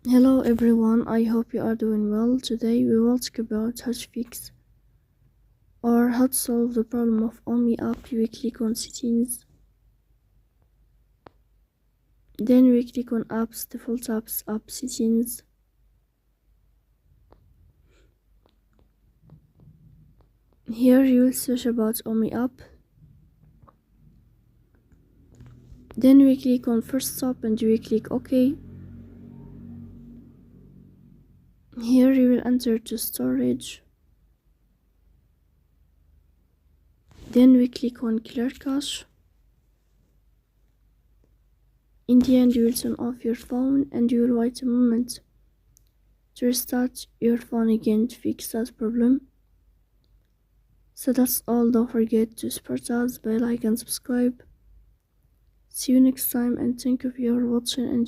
Hello everyone, I hope you are doing well. Today we will talk about how to fix or how to solve the problem of only app we click on settings. Then we click on apps, default apps, app settings. Here you will search about Omi app. Then we click on first stop and we click OK. Here you will enter to storage. Then we click on clear cache. In the end, you will turn off your phone and you will wait a moment to restart your phone again to fix that problem. So that's all. Don't forget to support us by like and subscribe. See you next time and thank you for watching and